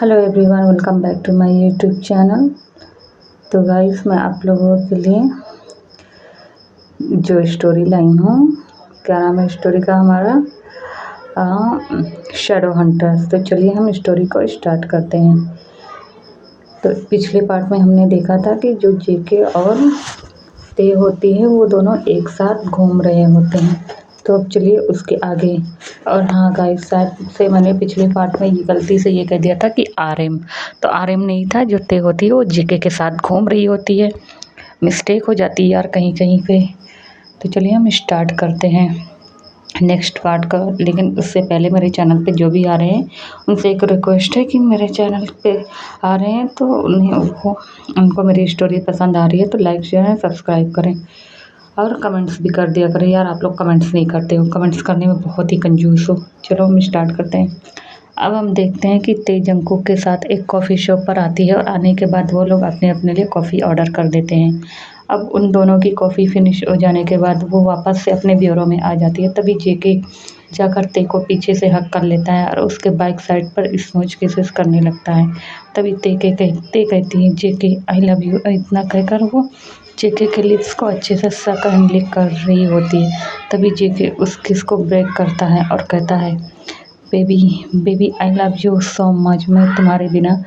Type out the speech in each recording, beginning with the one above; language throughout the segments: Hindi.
Hello everyone, welcome back to my YouTube channel. तो गाइस, मैं आप लोगों के लिए जो स्टोरी लाई हूँ, क्या नाम है स्टोरी का हमारा, शैडो हंटर्स। तो चलिए हम स्टोरी को स्टार्ट करते हैं। तो पिछले पार्ट में हमने देखा था कि जो जेके और ते होती है वो दोनों एक साथ घूम रहे होते हैं। तो अब चलिए उसके आगे। और हाँ गाइस, शायद से मैंने पिछले पार्ट में ये गलती से ये कह दिया था कि आरएम, तो आरएम नहीं था। जो ते होती है वो जेके के साथ घूम रही होती है। मिस्टेक हो जाती है यार कहीं कहीं पे। तो चलिए हम स्टार्ट करते हैं नेक्स्ट पार्ट का। लेकिन उससे पहले मेरे चैनल पे जो भी आ रहे हैं उनसे एक रिक्वेस्ट है कि मेरे चैनल पे आ रहे हैं तो उन्हें उनको मेरी स्टोरी पसंद आ रही है तो लाइक शेयर एंड सब्सक्राइब करें और कमेंट्स भी कर दिया करें। यार आप लोग कमेंट्स नहीं करते हो, कमेंट्स करने में बहुत ही कंजूस हो। चलो हम स्टार्ट करते हैं। अब हम देखते हैं कि ते जंगकुक के साथ एक कॉफ़ी शॉप पर आती है और आने के बाद वो लोग अपने अपने लिए कॉफ़ी ऑर्डर कर देते हैं। अब उन दोनों की कॉफ़ी फिनिश हो जाने के बाद वो वापस से अपने ब्यूरो में आ जाती है। तभी जेके जाकर ते को पीछे से हक कर लेता है और उसके बाइक साइड पर स्मूच किसेस करने लगता है। तभी ते कहती है जेके आई लव यू। इतना कहकर वो जेके के लिप्स को अच्छे से सक एंड लिक कर रही होती है। तभी जेके उस किस को ब्रेक करता है और कहता है baby baby I love you so much, मैं तुम्हारे बिना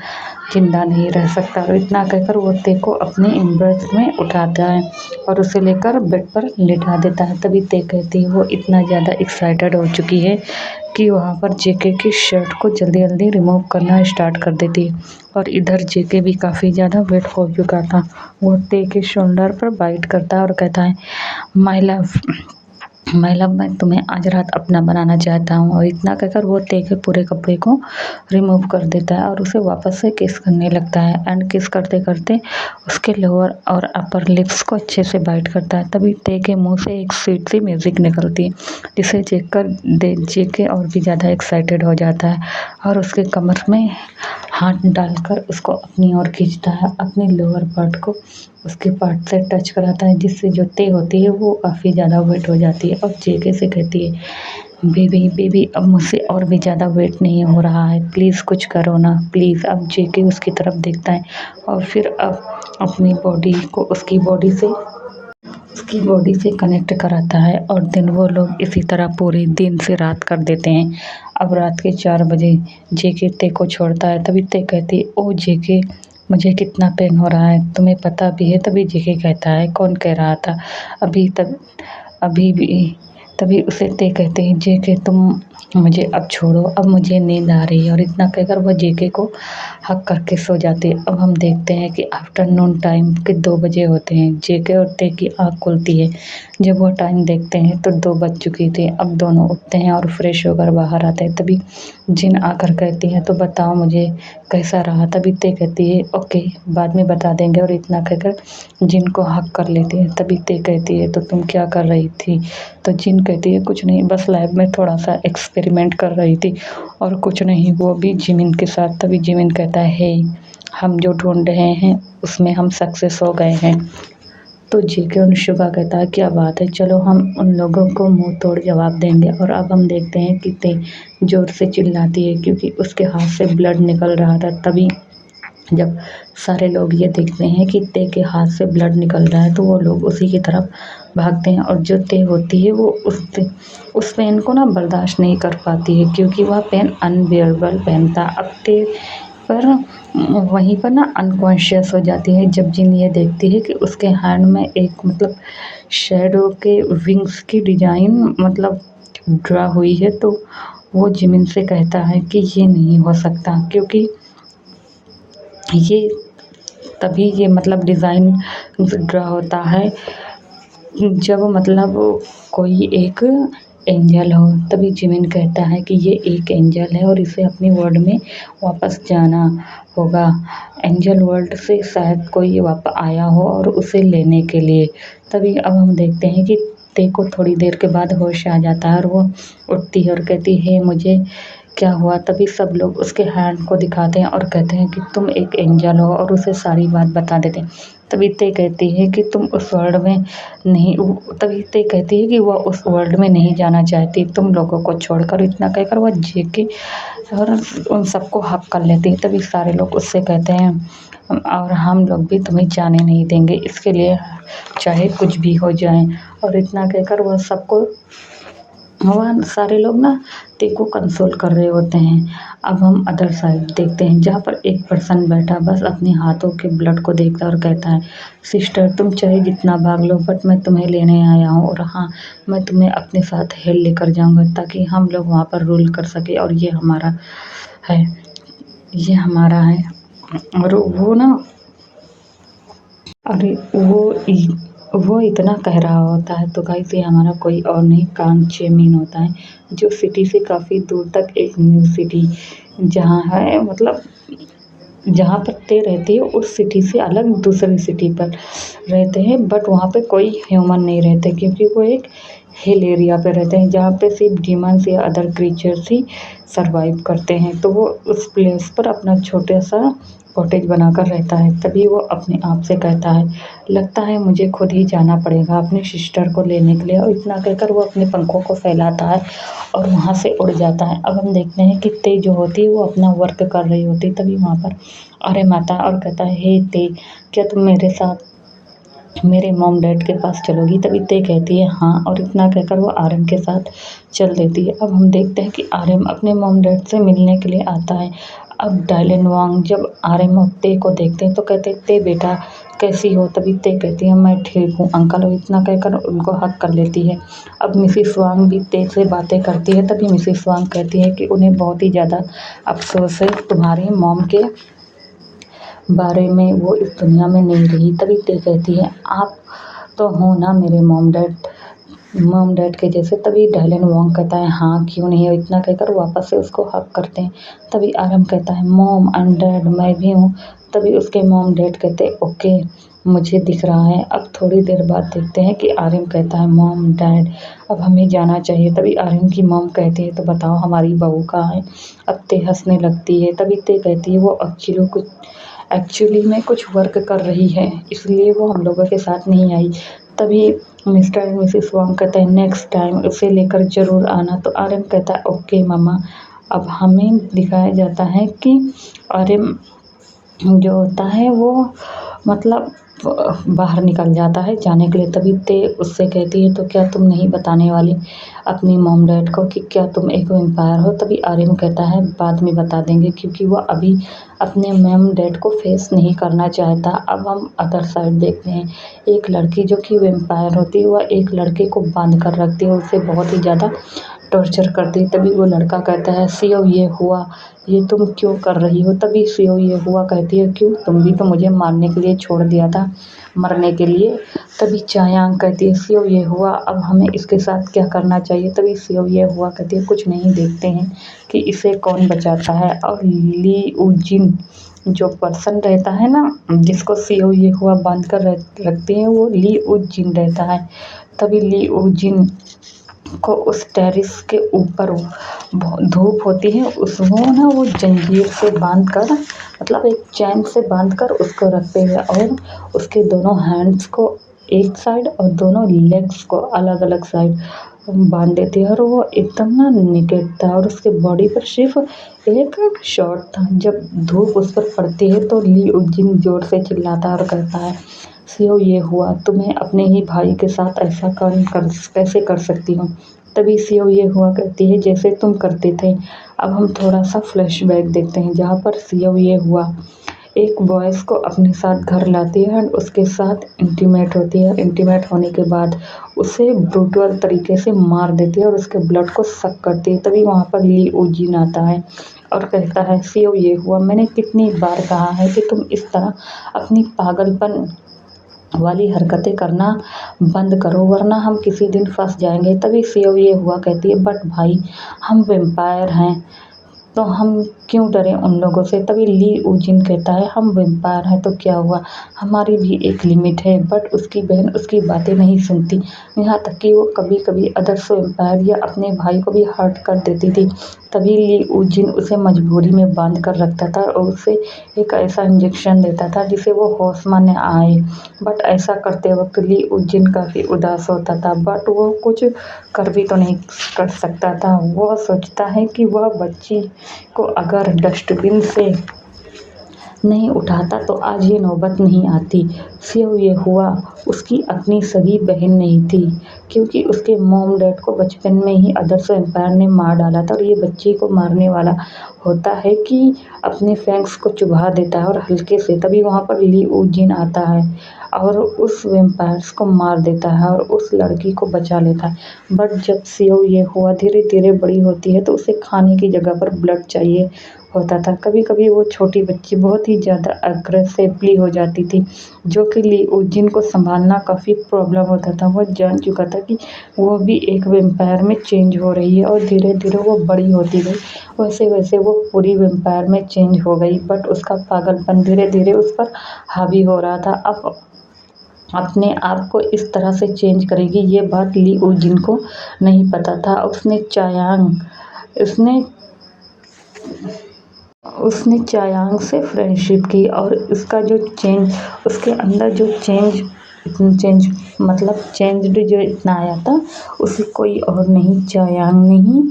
जिंदा नहीं रह सकता। और इतना कहकर वो ते को अपने एम्ब्रेस में उठाता है और उसे लेकर बेड पर लेटा देता है। तभी ते कहती है वो इतना ज़्यादा एक्साइटेड हो चुकी है कि वहाँ पर जेके की शर्ट को जल्दी जल्दी रिमूव करना स्टार्ट कर देती है। और इधर जेके भी काफ़ी ज़्यादा वेट हो चुका था। वो ते के शोल्डर पर बाइट करता है और कहता है माई लव मैं तुम्हें आज रात अपना बनाना चाहता हूँ। और इतना कहकर वो ते के पूरे कपड़े को रिमूव कर देता है और उसे वापस से किस करने लगता है। एंड किस करते करते उसके लोअर और अपर लिप्स को अच्छे से बाइट करता है। तभी ते के मुंह से एक स्वीट सी म्यूज़िक निकलती है जिसे जेके और भी ज़्यादा एक्साइटेड हो जाता है और उसके कमर में हाथ डालकर उसको अपनी ओर खींचता है, अपने लोअर पार्ट को उसके पार्ट से टच कराता है, जिससे जो ते होती है वो काफ़ी ज़्यादा वेट हो जाती है और जेके से कहती है बेबी बेबी अब मुझसे और भी ज़्यादा वेट नहीं हो रहा है, प्लीज़ कुछ करो ना प्लीज़। अब जेके उसकी तरफ देखता है और फिर अब अपनी बॉडी को उसकी बॉडी से कनेक्ट कराता है और दिन वो लोग इसी तरह पूरे दिन से रात कर देते हैं। अब रात के 4 बजे जेके ते को छोड़ता है। तभी ते कहती है ओ जेके मुझे कितना पेन हो रहा है, तुम्हें पता भी है। तभी जेके कहता है कौन कह रहा था अभी भी। तभी उसे ते कहते हैं जेके तुम मुझे अब छोड़ो, अब मुझे नींद आ रही है। और इतना कहकर वह जेके को हक करके सो जाती है। अब हम देखते हैं कि आफ्टरनून टाइम के 2 बजे होते हैं। जेके और ते की आँख खुलती है। जब वह टाइम देखते हैं तो 2 बज चुकी थी। अब दोनों उठते हैं और फ्रेश होकर बाहर आते हैं। तभी जिन आकर कहती है तो बताओ मुझे कैसा रहा। तभी ते कहती है ओके बाद में बता देंगे। और इतना कहकर जिन को हक कर लेती है। तभी ते कहती है तो तुम क्या कर रही थी। तो जिन कहती है कुछ नहीं, बस लैब में थोड़ा सा एक्सपेरिमेंट कर रही थी और कुछ नहीं, वो भी जिमिन के साथ। तभी जिमिन कहता है हे हम जो ढूंढ रहे हैं उसमें हम सक्सेस हो गए हैं। तो जेके और शुगा कहता है क्या बात है, चलो हम उन लोगों को मुंह तोड़ जवाब देंगे। और अब हम देखते हैं कि ते जोर से चिल्लाती है क्योंकि उसके हाथ से ब्लड निकल रहा था। तभी जब सारे लोग ये देखते हैं कि ते के हाथ से ब्लड निकल रहा है तो वो लोग उसी की तरफ भागते हैं। और जो ते होती है वो उस पेन को ना बर्दाश्त नहीं कर पाती है क्योंकि वह पेन अनबियरेबल पेन था। अब ते पर वहीं पर ना अनकॉन्शियस हो जाती है जब जिन ये देखती है कि उसके हैंड में एक मतलब शैडो के विंग्स की डिजाइन मतलब ड्रा हुई है। तो वो जिमिन से कहता है कि ये नहीं हो सकता क्योंकि ये तभी ये मतलब डिज़ाइन ड्रा होता है जब मतलब कोई एक एंजल हो। तभी जिमिन कहता है कि ये एक एंजल है और इसे अपनी वर्ल्ड में वापस जाना होगा। एंजल वर्ल्ड से शायद कोई वापस आया हो और उसे लेने के लिए। तभी अब हम देखते हैं कि ते को थोड़ी देर के बाद होश आ जाता है और वो उठती है और कहती है मुझे क्या हुआ। तभी सब लोग उसके हैंड को दिखाते हैं और कहते हैं कि तुम एक एंजल हो और उसे सारी बात बता देते हैं। तभी ते कहती है कि तुम उस वर्ल्ड में नहीं तभी ते कहती है कि वह उस वर्ल्ड में नहीं जाना चाहती तुम लोगों को छोड़कर। इतना कहकर वह जेके और उन सबको हक कर लेती है। तभी सारे लोग उससे कहते हैं और हम लोग भी तुम्हें जाने नहीं देंगे, इसके लिए चाहे कुछ भी हो जाए। और इतना कहकर वह सबको वह सारे लोग ना ते को कंसोल कर रहे होते हैं। अब हम अदर साइड देखते हैं जहाँ पर एक पर्सन बैठा बस अपने हाथों के ब्लड को देखता और कहता है, सिस्टर तुम चाहे जितना भाग लो बट मैं तुम्हें लेने आया हूँ, और हाँ मैं तुम्हें अपने साथ हेल लेकर जाऊँगा ताकि हम लोग वहाँ पर रूल कर सके, और ये हमारा है, ये हमारा है। और वो ना अरे वो इतना कह रहा होता है तो गाइस ये हमारा कोई और नहीं कांग चेमिन होता है, जो सिटी से काफ़ी दूर तक एक न्यू सिटी जहाँ है, मतलब जहाँ पर ते रहती है उस सिटी से अलग दूसरी सिटी पर रहते हैं, बट वहाँ पे कोई ह्यूमन नहीं रहते क्योंकि वो एक हिल एरिया पे रहते हैं जहाँ पे सिर्फ डीमंस या अदर क्रीचर्स ही सरवाइव करते हैं। तो वो उस प्लेस पर अपना छोटा सा कॉटेज बनाकर रहता है। तभी वो अपने आप से कहता है, लगता है मुझे खुद ही जाना पड़ेगा अपने सिस्टर को लेने के लिए, और इतना कहकर वो अपने पंखों को फैलाता है और वहाँ से उड़ जाता है। अब हम देखते हैं कि ते जो होती है वो अपना वर्क कर रही होती है, तभी वहाँ पर आर्यन आता है और कहता है, हे ते क्या तुम मेरे साथ मेरे मॉम डैड के पास चलोगी? तभी ते कहती है हाँ, और इतना कहकर वो आर्यन के साथ चल देती है। अब हम देखते हैं कि आर्यन अपने मॉम डैड से मिलने के लिए आता है। अब डायलन वांग जब आर्यन और ते को देखते हैं तो कहते हैं, ते बेटा कैसी हो? तभी ते कहती है, मैं ठीक हूँ अंकल, और इतना कहकर उनको हक कर लेती है। अब मिसिस वांग भी ते से बातें करती है। तभी मिसिस वांग कहती है कि उन्हें बहुत ही ज़्यादा अफसोस है तुम्हारी मॉम के बारे में, वो इस दुनिया में नहीं रही। तभी ते कहती है, आप तो हो ना मेरे मॉम डैड के जैसे? तभी डायलन वॉन्ग कहता है, हाँ क्यों नहीं, और इतना कहकर वापस से उसको हक करते हैं। तभी आरम कहता है, मॉम एंड डैड मैं भी हूँ। तभी उसके मॉम डैड कहते हैं, ओके मुझे दिख रहा है। अब थोड़ी देर बाद देखते हैं कि आर्यन कहता है, मॉम डैड अब हमें जाना चाहिए। तभी आर्यन की मॉम कहती है, तो बताओ हमारी बहू कहाँ है? अब ते हंसने लगती है। तभी ते कहती है, वो एक्चुअली में कुछ वर्क कर रही है, इसलिए वो हम लोगों के साथ नहीं आई। तभी मिस्टर एंड मिसेस वांग कहते हैं, नेक्स्ट टाइम उसे लेकर ज़रूर आना। तो आर्यन कहता है, ओके मम्मा। अब हमें दिखाया जाता है कि आर्यन जो होता है वो मतलब बाहर निकल जाता है जाने के लिए। तभी ते उससे कहती है, तो क्या तुम नहीं बताने वाली अपनी मॉम डैड को कि क्या तुम एक वेम्पायर हो? तभी आर्यन कहता है, बाद में बता देंगे, क्योंकि वो अभी अपने मॉम डैड को फेस नहीं करना चाहता। अब हम अदर साइड देखते हैं, एक लड़की जो कि वेम्पायर होती है वह एक लड़के को बांध कर रखती है, उसे बहुत ही ज़्यादा टॉर्चर करती है। तभी वो लड़का कहता है, सियो ये हुआ, ये तुम क्यों कर रही हो? तभी सियो ये हुआ कहती है, क्यों, तुम भी तो मुझे मारने के लिए छोड़ दिया था, मरने के लिए। तभी चायांग कहती है, सियो ये हुआ अब हमें इसके साथ क्या करना चाहिए? तभी सियो ये हुआ कहती है, कुछ नहीं, देखते हैं कि इसे कौन बचाता है। और ली उजिन जो पर्सन रहता है ना जिसको सियो ये हुआ बांध कर रखती है, वो ली उजिन रहता है। तभी ली उजिन को उस टेरिस के ऊपर धूप होती है, उसको ना वो जंजीर से बांध कर, मतलब एक चैन से बांध कर उसको रखते हैं, और उसके दोनों हैंड्स को एक साइड और दोनों लेग्स को अलग अलग साइड बांध देती है। और वो एकदम ना नेकेड था, और उसके बॉडी पर सिर्फ एक शॉर्ट था। जब धूप उस पर पड़ती है तो ली उजिन जोर से चिल्लाता है और कहता है, सियो ये हुआ, तुम्हें अपने ही भाई के साथ ऐसा कैसे कर सकती हो? तभी सियो ये हुआ कहती है, जैसे तुम करते थे। अब हम थोड़ा सा फ्लैशबैक देखते हैं जहाँ पर सियो ये हुआ एक बॉयज़ को अपने साथ घर लाती है और उसके साथ इंटीमेट होती है। इंटीमेट होने के बाद उसे ब्रूटल तरीके से मार देती है और उसके ब्लड को सक करती है। तभी वहाँ पर ली उजिन आता है और कहता है, सियो ये हुआ, मैंने कितनी बार कहा है कि तुम इस तरह अपनी पागलपन वाली हरकतें करना बंद करो, वरना हम किसी दिन फंस जाएंगे। तभी सियो ये हुआ कहती है, बट भाई हम वेम्पायर हैं तो हम क्यों डरें उन लोगों से? तभी ली उजिन कहता है, हम वेम्पायर हैं तो क्या हुआ, हमारी भी एक लिमिट है। बट उसकी बहन उसकी बातें नहीं सुनती, यहाँ तक कि वो कभी कभी अदर्स वेम्पायर या अपने भाई को भी हर्ट कर देती थी। तभी ली उजिन उसे मजबूरी में बांध कर रखता था और उसे एक ऐसा इंजेक्शन देता था जिसे वो होश में आए। बट ऐसा करते वक्त ली उजिन काफ़ी उदास होता था, बट वो कुछ कर भी तो नहीं कर सकता था। वह सोचता है कि वह बच्ची को अगर डस्टबिन से नहीं उठाता तो आज ये नौबत नहीं आती। सिर्फ ये हुआ उसकी अपनी सगी बहन नहीं थी, क्योंकि उसके मॉम डैड को बचपन में ही आदर्श एम्पायर ने मार डाला था। और ये बच्चे को मारने वाला होता है कि अपने फैंक्स को चुभा देता है और हल्के से, तभी वहाँ पर ली ऊ जिन आता है और उस वैम्पायर्स को मार देता है और उस लड़की को बचा लेता है। बट जब सियो ये हुआ धीरे धीरे बड़ी होती है तो उसे खाने की जगह पर ब्लड चाहिए होता था। कभी कभी वो छोटी बच्ची बहुत ही ज़्यादा अग्रेसिवली हो जाती थी, जो कि ली ऊ जिन को संभालना काफ़ी प्रॉब्लम होता था। वो जान चुका था कि वो भी एक वैम्पायर में चेंज हो रही है और धीरे धीरे वो बड़ी होती गई, वैसे वैसे वो पूरी वैम्पायर में चेंज हो गई। बट उसका पागलपन धीरे धीरे उस पर हावी हो रहा था। अब अपने आप को इस तरह से चेंज करेगी ये बात ली ऊ जिन को नहीं पता था। उसने उसने चायांग से फ्रेंडशिप की और उसका जो चेंज, उसके अंदर जो चेंज मतलब चेंज्ड जो इतना आया था, उसे कोई और नहीं चायांग ने ही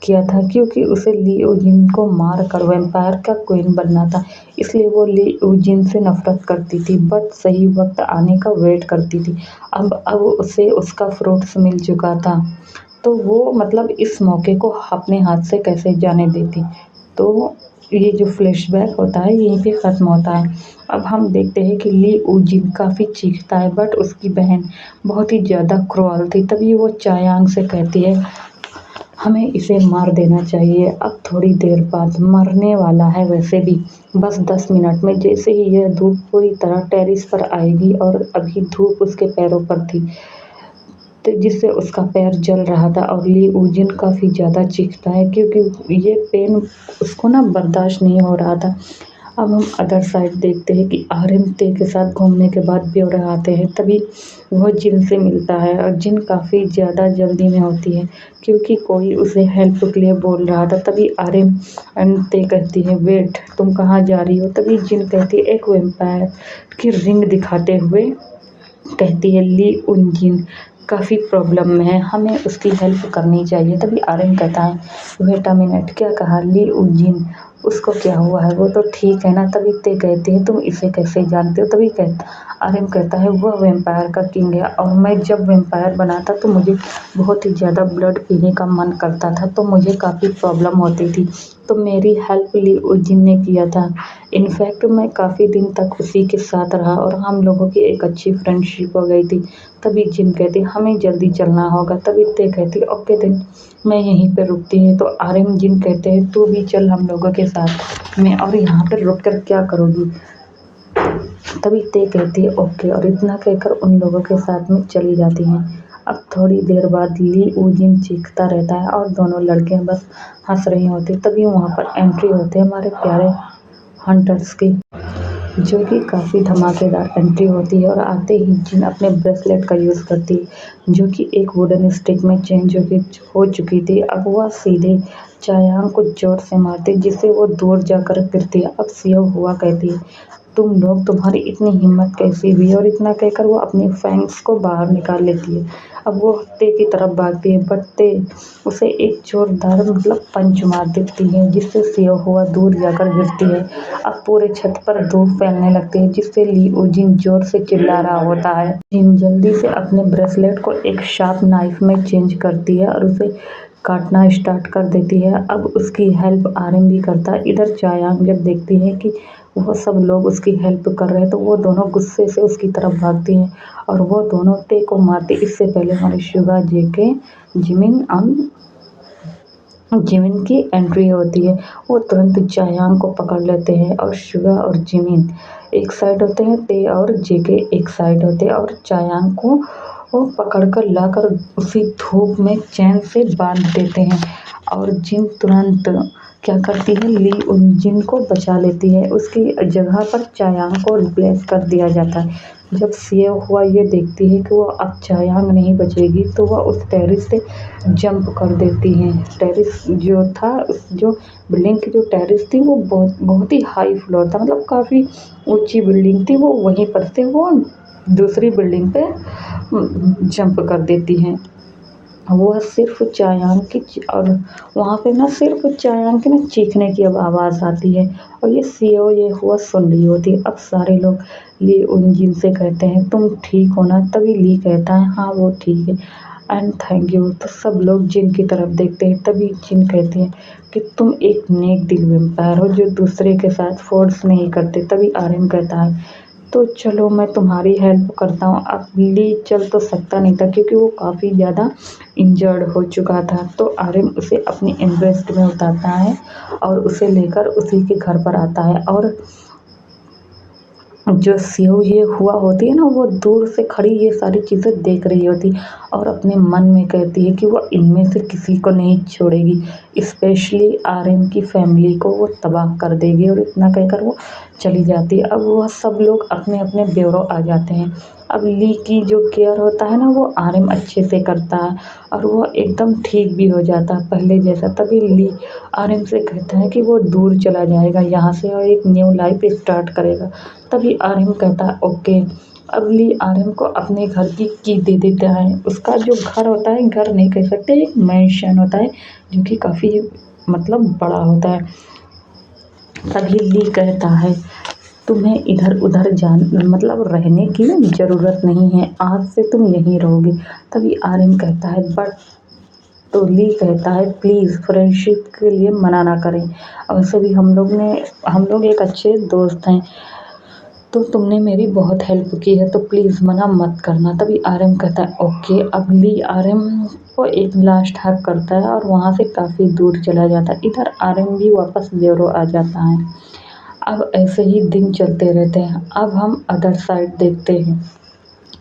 किया था, क्योंकि उसे ली ऊ जिन को मार कर वैम्पायर का क्वीन बनना था। इसलिए वो ली ऊ जिन से नफरत करती थी, बट सही वक्त आने का वेट करती थी। अब उसे उसका फ्रूट्स मिल चुका था, तो वो मतलब इस मौके को अपने हाथ से कैसे जाने देती। तो ये जो फ्लैशबैक होता है यहीं पे ख़त्म होता है। अब हम देखते हैं कि ली ऊ जिन काफ़ी चीखता है, बट उसकी बहन बहुत ही ज़्यादा क्रूअल थी। तभी वो चायांग से कहती है हमें इसे मार देना चाहिए, अब थोड़ी देर बाद मरने वाला है वैसे भी, बस 10 मिनट में। जैसे ही यह धूप पूरी तरह टेरिस पर आएगी और अभी धूप उसके पैरों पर थी, तो जिससे उसका पैर जल रहा था और ली ऊ जिन काफ़ी ज़्यादा चीखता है, क्योंकि ये पेन उसको ना बर्दाश्त नहीं हो रहा था। अब हम अदर साइड देखते हैं कि आर्यन ते के साथ घूमने के बाद ब्योरा आते हैं, तभी वह जिन से मिलता है और जिन काफ़ी ज़्यादा जल्दी में होती है, क्योंकि कोई उसे हेल्प के लिए बोल रहा था। तभी आर्यन ते कहती है वेट, तुम कहाँ जा रही हो? तभी जिन कहती है एक वैम्पायर की रिंग दिखाते हुए कहती है ली उन जिन काफ़ी प्रॉब्लम में है, हमें उसकी हेल्प करनी चाहिए। तभी आर्यन कहता है वेट अ मिनट, क्या कहा? ली ऊ जिन, उसको क्या हुआ है? वो तो ठीक है ना? तभी ते कहती है तुम इसे कैसे जानते हो? तभी आर्यन कहता है वह वैम्पायर का किंग है और मैं जब वैम्पायर बना था तो मुझे बहुत ही ज़्यादा ब्लड पीने का मन करता था, तो मुझे काफ़ी प्रॉब्लम होती थी, तो मेरी हेल्प ली ऊ जिन ने किया था। इनफैक्ट मैं काफ़ी दिन तक उसी के साथ रहा और हम लोगों की एक अच्छी फ्रेंडशिप हो गई थी। तभी जिन कहती हमें जल्दी चलना होगा। तभी ते कहती ओके दिन, मैं यहीं पे रुकती हूँ। तो आर्यन जिन कहते हैं तू भी चल हम लोगों के साथ में, और यहाँ पर रुक कर क्या करोगी? तभी ते कहती है ओके, और इतना कहकर उन लोगों के साथ में चली जाती हैं। अब थोड़ी देर बाद ली ऊ जिन चीखता रहता है और दोनों लड़कियां बस हंस रही होती। तभी वहाँ पर एंट्री होते हैं हमारे प्यारे हंटर्स की, जो कि काफ़ी धमाकेदार एंट्री होती है। और आते ही जिन अपने ब्रेसलेट का यूज़ करती है, जो कि एक वुडन स्टिक में चेंज हो चुकी थी। अब वह सीधे चायांग को जोर से मारती, जिससे वो दूर जाकर गिरती है। अब सियो हुआ कहती है तुम लोग, तुम्हारी इतनी हिम्मत कैसी हुई? और इतना कहकर वो अपनी फैंग्स को बाहर निकाल लेती है। अब वो ते की तरफ भागती है, बट ते उसे एक जोरदार मतलब पंच मार देती है, जिससे सियो हुआ दूर जाकर गिरती है। अब पूरे छत पर धूप फैलने लगती है, जिससे ली ऊ जिन जोर से चिल्ला रहा होता है। जिन जल्दी से अपने ब्रेसलेट को एक शार्प नाइफ में चेंज करती है और उसे काटना स्टार्ट कर देती है। अब उसकी हेल्प आर्यन भी करता है। इधर चायांग जब देखती है कि वो सब लोग उसकी हेल्प कर रहे हैं, तो वो दोनों गुस्से से उसकी तरफ भागती हैं और वो दोनों ते को मारती। इससे पहले हमारे शुगा जेके जिमिन की एंट्री होती है। वो तुरंत चायांग को पकड़ लेते हैं और शुगा और जिमिन एक साइड होते हैं, ते और जेके एक साइड होते हैं और चायांग को वो पकड़कर लाकर उसी धूप में चैन से बांध देते हैं। और जिन तुरंत क्या करती है, ली उन जिन को बचा लेती है। उसकी जगह पर चायांग को रिप्लेस कर दिया जाता है। जब सियो हुआ ये देखती है कि वो अब चायांग नहीं बचेगी, तो वह उस टेरिस से जंप कर देती हैं। टेरिस जो था, जो बिल्डिंग की जो टेरिस थी वो बहुत बहुत ही हाई फ्लोर था, मतलब काफ़ी ऊंची बिल्डिंग थी। वो वहीं पर से वो दूसरी बिल्डिंग पे जंप कर देती हैं। वह सिर्फ चायांग की और वहाँ पे ना सिर्फ चायांग के ना चीखने की अब आवाज़ आती है और ये सीओ ये हुआ सुन रही होती है। अब सारे लोग ली उन जिन से कहते हैं तुम ठीक हो ना, तभी ली कहता है हाँ वो ठीक है एंड थैंक यू। तो सब लोग जिन की तरफ देखते हैं, तभी जिन कहती है कि तुम एक नेक दिल वेम्पायर हो जो दूसरे के साथ फोर्स नहीं करते। तभी आर्यन कहता है तो चलो मैं तुम्हारी हेल्प करता हूँ। अब ली चल तो सकता नहीं था क्योंकि वो काफ़ी ज़्यादा इंजर्ड हो चुका था। तो आर्यन उसे अपनी एम्ब्रेस्ट में उतारता है और उसे लेकर उसी के घर पर आता है। और जो सेव ये हुआ होती है ना, वो दूर से खड़ी ये सारी चीज़ें देख रही होती और अपने मन में कहती है कि वो इनमें से किसी को नहीं छोड़ेगी, स्पेशली आर्यन की फैमिली को वो तबाह कर देगी। और इतना कहकर वो चली जाती है। अब वह सब लोग अपने अपने ब्यूरो आ जाते हैं। अब ली की जो केयर होता है ना, वो आर्यन अच्छे से करता है और वो एकदम ठीक भी हो जाता है पहले जैसा। तभी ली आर्यन से कहता है कि वो दूर चला जाएगा यहाँ से और एक न्यू लाइफ स्टार्ट करेगा। तभी आर्यन कहता है ओके। अब ली आर्यन को अपने घर की दे देता है। उसका जो घर होता है, घर नहीं कह सकते, एक मैंशन होता है जो कि काफ़ी मतलब बड़ा होता है। तभी ली कहता है तुम्हें इधर उधर जान मतलब रहने की ज़रूरत नहीं है, आज से तुम यहीं रहोगे। तभी आर्यन कहता है बट, तो ली कहता है प्लीज़ फ्रेंडशिप के लिए मना ना करें, वैसे भी हम लोग एक अच्छे दोस्त हैं, तो तुमने मेरी बहुत हेल्प की है, तो प्लीज़ मना मत करना। तभी आर्यन कहता है ओके। अब ली आर्यन को एक लास्ट हग करता है और वहाँ से काफ़ी दूर चला जाता है। इधर आर्यन भी वापस ब्यूरो आ जाता है। अब ऐसे ही दिन चलते रहते हैं। अब हम अदर साइड देखते हैं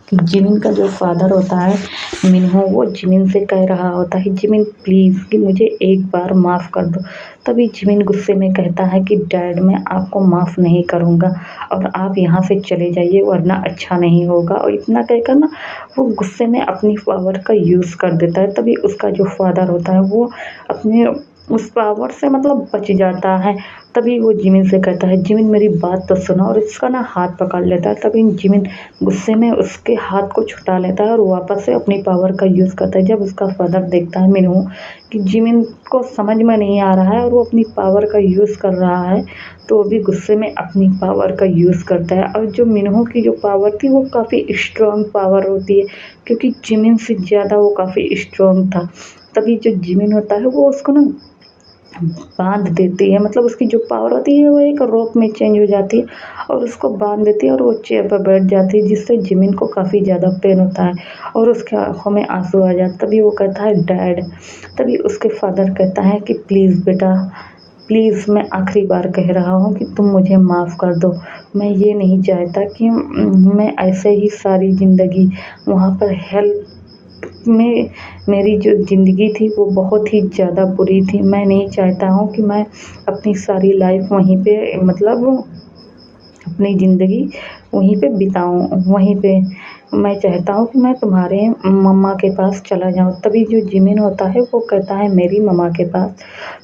कि जिमिन का जो फादर होता है मिनहो, वो जिमिन से कह रहा होता है जिमिन प्लीज़ कि मुझे एक बार माफ़ कर दो। तभी जिमिन गुस्से में कहता है कि डैड मैं आपको माफ़ नहीं करूँगा और आप यहाँ से चले जाइए वरना अच्छा नहीं होगा। और इतना कहकर ना वो गुस्से में अपनी पावर का यूज़ कर देता है। तभी उसका जो फादर होता है वो अपने उस पावर से मतलब बच जाता है। तभी वो जिमिन से कहता है जिमिन मेरी बात तो सुनो, और इसका ना हाथ पकड़ लेता है। तभी जिमिन गुस्से में उसके हाथ को छुटा लेता है और वापस से अपनी पावर का यूज़ करता है। जब उसका फादर देखता है मिनहो कि जिमिन को समझ में नहीं आ रहा है और वो अपनी पावर का यूज़ कर रहा है, तो वो भी गुस्से में अपनी पावर का यूज़ करता है। और जो मिनहो की जो पावर थी वो काफ़ी स्ट्रॉन्ग पावर होती है क्योंकि जिमिन से ज़्यादा वो काफ़ी स्ट्रॉन्ग था। तभी जो जिमिन होता है वो उसको ना बांध देती है, मतलब उसकी जो पावर होती है वो एक रोप में चेंज हो जाती है और उसको बांध देती है और वो चेयर पर बैठ जाती है, जिससे जिमिन को काफ़ी ज़्यादा पेन होता है और उसके आँखों में आंसू आ जाते। तभी वो कहता है डैड। तभी उसके फादर कहता है कि प्लीज़ बेटा, प्लीज़ मैं आखिरी बार कह रहा हूँ कि तुम मुझे माफ़ कर दो। मैं ये नहीं चाहता कि मैं ऐसे ही सारी ज़िंदगी वहाँ पर हेल्प में मेरी जो ज़िंदगी थी वो बहुत ही ज़्यादा बुरी थी। मैं नहीं चाहता हूँ कि मैं अपनी सारी लाइफ वहीं पे मतलब अपनी ज़िंदगी वहीं पे बिताऊँ। वहीं पे मैं चाहता हूँ कि मैं तुम्हारे मम्मा के पास चला जाऊँ। तभी जो जिमिन होता है वो कहता है मेरी मम्मा के पास,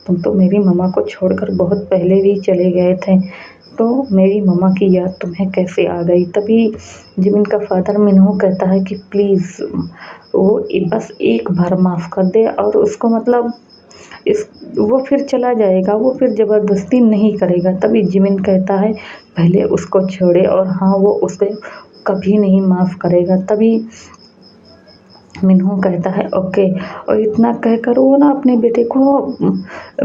तुम तो मेरी मम्मा को छोड़कर बहुत पहले ही चले गए थे, तो मेरी मम्मा की याद तुम्हें कैसे आ गई। तभी जिमिन का फादर मिनहो कहता है कि प्लीज़ वो बस एक बार माफ़ कर दे और उसको मतलब इस वो फिर चला जाएगा, वो फिर ज़बरदस्ती नहीं करेगा। तभी जिमिन कहता है पहले उसको छोड़े और हाँ वो उसे कभी नहीं माफ़ करेगा। तभी मिनहो कहता है ओके, और इतना कहकर वो ना अपने बेटे को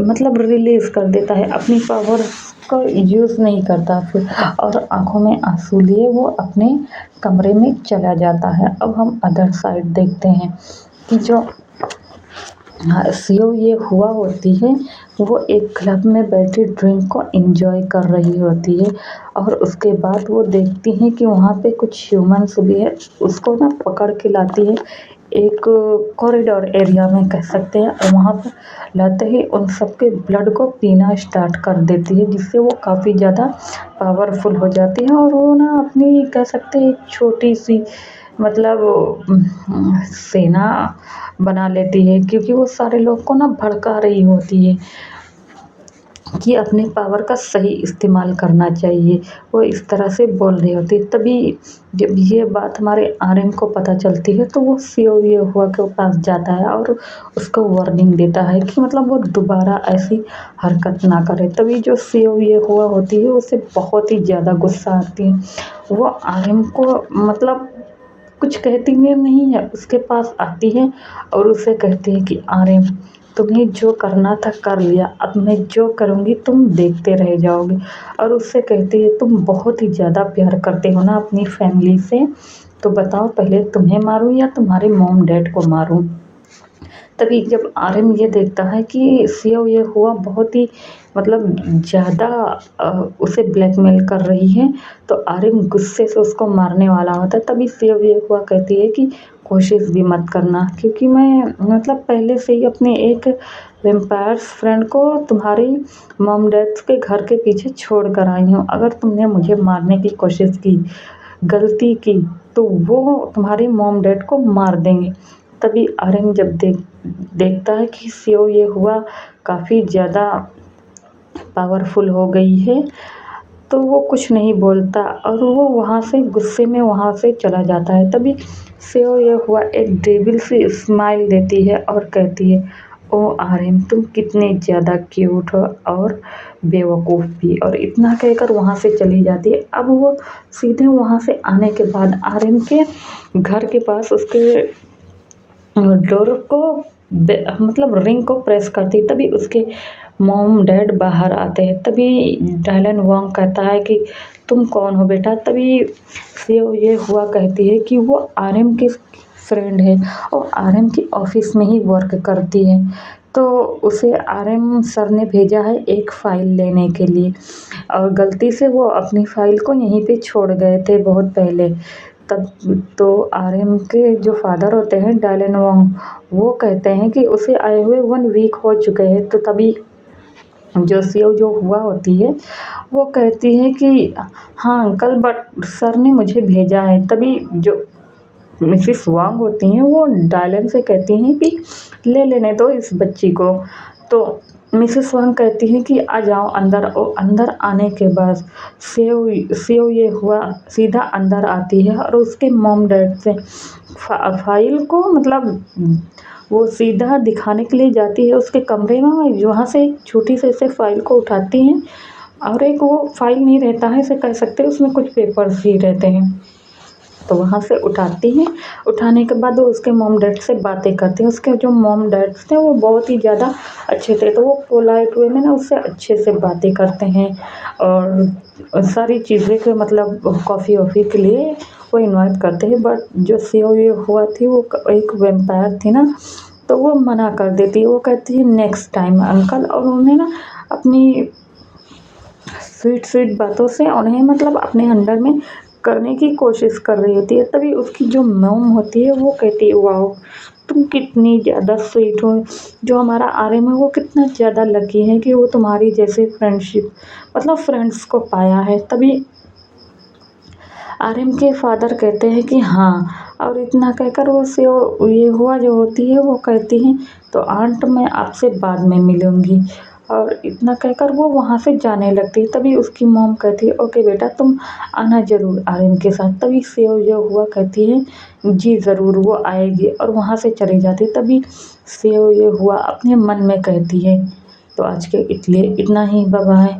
मतलब रिलीज़ कर देता है, अपनी पावर का यूज़ नहीं करता फिर, और आँखों में आंसू लिए वो अपने कमरे में चला जाता है। अब हम अदर साइड देखते हैं कि जो हाँ, सीओ ये हुआ होती है, वो एक क्लब में बैठी ड्रिंक को एंजॉय कर रही होती है और उसके बाद वो देखती हैं कि वहाँ पे कुछ ह्यूमंस भी है। उसको ना पकड़ के लाती है एक कॉरिडोर एरिया में कह सकते हैं, और वहाँ पर लाते ही उन सबके ब्लड को पीना स्टार्ट कर देती है, जिससे वो काफ़ी ज़्यादा पावरफुल हो जाती है और वो ना अपनी कह सकते हैं एक छोटी सी मतलब सेना बना लेती है, क्योंकि वो सारे लोग को ना भड़का रही होती है। कि अपने पावर का सही इस्तेमाल करना चाहिए। वो इस तरह से बोल रही होती है। तभी जब ये बात हमारे आर्यन को पता चलती है तो वो सीओ हुआ के पास जाता है और उसको वार्निंग देता है कि मतलब वो दोबारा ऐसी हरकत ना करे। तभी जो सीओ हुआ होती है उसे बहुत ही ज़्यादा गुस्सा आती है। वो आर्यन को मतलब कुछ कहती भी नहीं है, उसके पास आती है और उसे कहती है कि आर्यन, तुम्हें जो करना था कर लिया, अब मैं जो करूँगी तुम देखते रह जाओगे। और उससे कहती है तुम बहुत ही ज़्यादा प्यार करते हो ना अपनी फैमिली से, तो बताओ पहले तुम्हें मारूँ या तुम्हारे मॉम डैड को मारूँ। तभी जब आर्यन ये देखता है कि सीओ ये हुआ बहुत ही मतलब ज़्यादा उसे ब्लैकमेल कर रही है, तो आर्यन गुस्से से उसको मारने वाला होता है। तभी सीओ ये हुआ कहती है कि कोशिश भी मत करना, क्योंकि मैं मतलब पहले से ही अपने एक वैम्पायर्स फ्रेंड को तुम्हारी मॉम डैड के घर के पीछे छोड़ कर आई हूँ। अगर तुमने मुझे मारने की कोशिश की, गलती की, तो वो तुम्हारे मॉम डैड को मार देंगे। तभी आर्यन जब देखता है कि सीओ ये हुआ काफ़ी ज़्यादा पावरफुल हो गई है, तो वो कुछ नहीं बोलता और वो वहाँ से गुस्से में वहाँ से चला जाता है। तभी सीओ ये हुआ एक डेविल सी स्माइल देती है और कहती है, ओ आर्यन तुम कितने ज़्यादा क्यूट हो और बेवकूफ़ भी, और इतना कहकर वहाँ से चली जाती है। अब वो सीधे वहाँ से आने के बाद आर्यन के घर के पास उसके डोर को मतलब रिंग को प्रेस करती, तभी उसके मॉम डैड बाहर आते हैं। तभी डायलन वॉन्ग कहता है कि तुम कौन हो बेटा। तभी सीओ ये हुआ कहती है कि वो आरएम की फ्रेंड है और आरएम की ऑफिस में ही वर्क करती है, तो उसे आरएम सर ने भेजा है एक फ़ाइल लेने के लिए, और गलती से वो अपनी फ़ाइल को यहीं पे छोड़ गए थे बहुत पहले। तब तो आर्यन के जो फादर होते हैं डायलन वोंग, वो कहते हैं कि उसे आए हुए 1 वीक हो चुके हैं। तो तभी जो सीओ जो हुआ होती है वो कहती है कि हाँ अंकल, बट सर ने मुझे भेजा है। तभी जो मिसेस वांग होती हैं वो डायलन से कहती हैं कि ले लेने दो इस बच्ची को। तो मिसेस वांग कहती हैं कि आ जाओ अंदर, और अंदर आने के बाद सेव ये हुआ सीधा अंदर आती है और उसके मॉम डैड से फाइल को मतलब वो सीधा दिखाने के लिए जाती है उसके कमरे में, वहाँ से एक छोटी सी ऐसे फाइल को उठाती हैं, और एक वो फाइल नहीं रहता है इसे कह सकते हैं, उसमें कुछ पेपर्स ही रहते हैं, तो वहाँ से उठाती हैं। उठाने के बाद वो उसके मॉम डैड से बातें करती हैं। उसके जो मॉम डैड्स थे वो बहुत ही ज़्यादा अच्छे थे, तो वो पोलाइट वे में ना उससे अच्छे से बातें करते हैं और सारी चीज़ें के मतलब कॉफ़ी वॉफ़ी के लिए वो इनवाइट करते हैं। बट जो सीओ ये हुआ थी वो एक वैम्पायर थी ना, तो वो मना कर देती है। वो कहती है नेक्स्ट टाइम अंकल, और उन्हें ना अपनी स्वीट स्वीट बातों से उन्हें मतलब अपने अंडर में करने की कोशिश कर रही होती है। तभी उसकी जो मॉम होती है वो कहती है वाओ तुम कितनी ज़्यादा स्वीट हो, जो हमारा आर्यन है वो कितना ज़्यादा लकी है कि वो तुम्हारी जैसे फ्रेंडशिप मतलब फ्रेंड्स को पाया है। तभी आर्यन के फादर कहते हैं कि हाँ, और इतना कहकर वो से ये हुआ जो होती है वो कहती हैं तो आंट मैं आपसे बाद में मिलूँगी, और इतना कहकर वो वहाँ से जाने लगती है। तभी उसकी मॉम कहती है ओके बेटा तुम आना ज़रूर आर्यन के साथ। तभी सेव जो हुआ कहती है जी ज़रूर वो आएगी, और वहाँ से चली जाती है। तभी सेव ये हुआ अपने मन में कहती है तो आज के लिए इतना ही, बाय बाय।